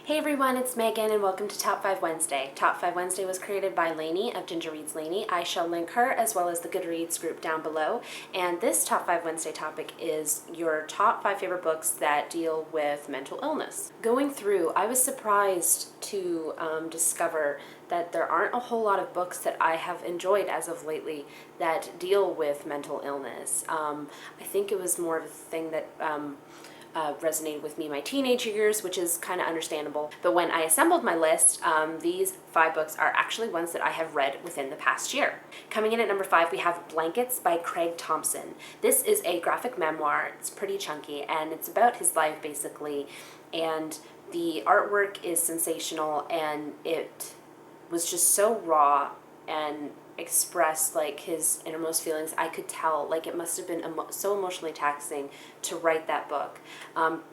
Hey everyone, it's Megan and welcome to Top 5 Wednesday. Top 5 Wednesday was created by Lainey of Ginger Reads Lainey. I shall link her as well as the Goodreads group down below. And this Top 5 Wednesday topic is your top 5 favorite books that deal with mental illness. Going through, I was surprised to discover that there aren't a whole lot of books that I have enjoyed as of lately that deal with mental illness. I think it was more of a thing that resonated with me in my teenage years, which is kind of understandable. But when I assembled my list, these 5 books are actually ones that I have read within the past year. Coming in at number 5, we have Blankets by Craig Thompson. This is a graphic memoir. It's pretty chunky, and it's about his life, basically. And the artwork is sensational, and it was just so raw and expressed like his innermost feelings. I could tell like it must have been so emotionally taxing to write that book.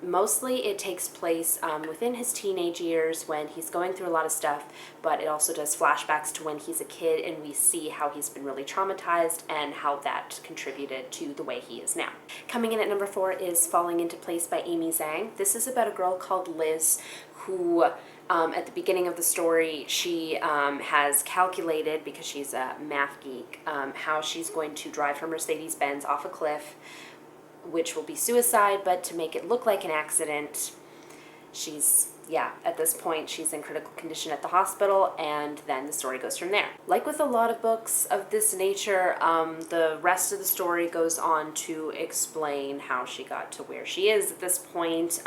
Mostly it takes place within his teenage years when he's going through a lot of stuff, but it also does flashbacks to when he's a kid, and we see how he's been really traumatized and how that contributed to the way he is now. Coming in at number 4 is Falling into Place by Amy Zhang. This is about a girl called Liz who at the beginning of the story, she has calculated, because she's a math geek, how she's going to drive her Mercedes-Benz off a cliff, which will be suicide, but to make it look like an accident, at this point, she's in critical condition at the hospital, and then the story goes from there. Like with a lot of books of this nature, the rest of the story goes on to explain how she got to where she is at this point,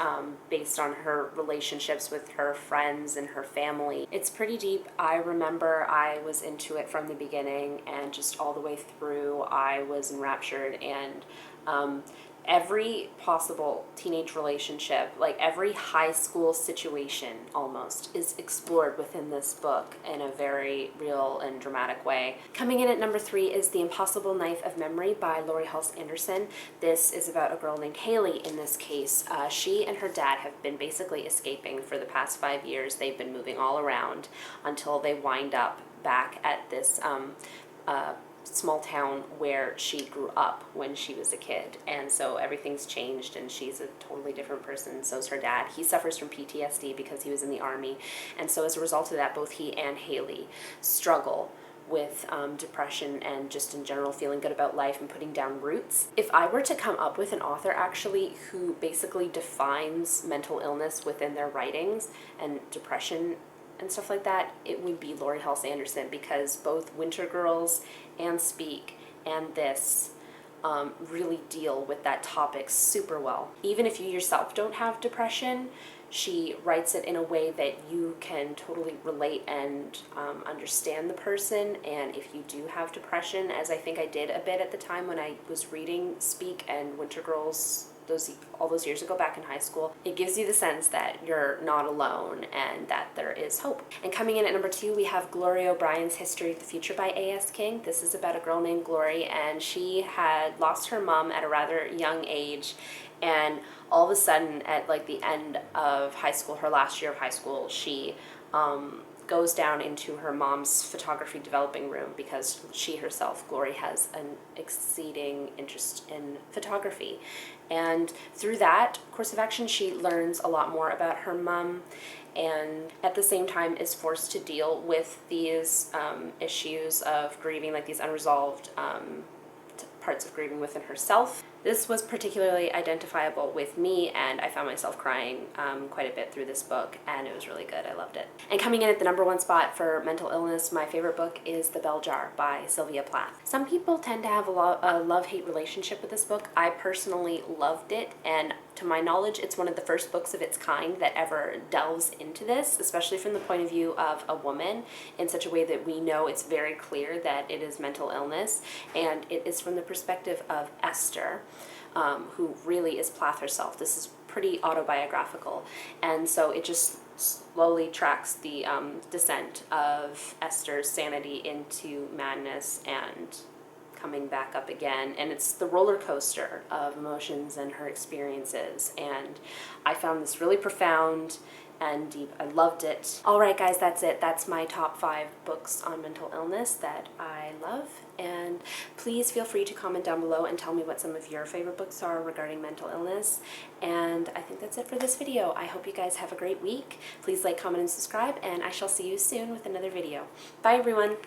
based on her relationships with her friends and her family. It's pretty deep. I remember I was into it from the beginning, and just all the way through, I was enraptured, and every possible teenage relationship, like every high school situation almost, is explored within this book in a very real and dramatic way. Coming in at number 3 is The Impossible Knife of Memory by Laurie Halse Anderson. This is about a girl named Haley in this case. She and her dad have been basically escaping for the past 5 years. They've been moving all around until they wind up back at this small town where she grew up when she was a kid, and so everything's changed and she's a totally different person. So's her dad. He suffers from PTSD because he was in the army, and so as a result of that, both he and Haley struggle with depression and just in general feeling good about life and putting down roots. If I were to come up with an author actually who basically defines mental illness within their writings and depression and stuff like that, it would be Laurie Halse Anderson, because both Winter Girls and Speak and this really deal with that topic super well. Even if you yourself don't have depression, she writes it in a way that you can totally relate and understand the person. And if you do have depression, as I think I did a bit at the time when I was reading Speak and Winter Girls all those years ago back in high school, it gives you the sense that you're not alone and that there is hope. And coming in at number 2, we have Gloria O'Brien's History of the Future by A.S. King. This is about a girl named Glory, and she had lost her mom at a rather young age, and all of a sudden at like the end of high school, her last year of high school, she goes down into her mom's photography developing room because she herself, Glory, has an exceeding interest in photography. And through that course of action, she learns a lot more about her mom, and at the same time is forced to deal with these issues of grieving, like these unresolved parts of grieving within herself. This was particularly identifiable with me, and I found myself crying quite a bit through this book, and it was really good. I loved it. And coming in at the number 1 spot for mental illness, my favorite book is The Bell Jar by Sylvia Plath. Some people tend to have a love-hate relationship with this book. I personally loved it, and to my knowledge, it's one of the first books of its kind that ever delves into this, especially from the point of view of a woman, in such a way that we know it's very clear that it is mental illness, and it is from the perspective of Esther, who really is Plath herself. This is pretty autobiographical, and so it just slowly tracks the descent of Esther's sanity into madness and coming back up again, and it's the roller coaster of emotions and her experiences. And I found this really profound and deep. I loved it. Alright guys, that's it. That's my top 5 books on mental illness that I love, and please feel free to comment down below and tell me what some of your favorite books are regarding mental illness. And I think that's it for this video. I hope you guys have a great week. Please like, comment, and subscribe, and I shall see you soon with another video. Bye everyone!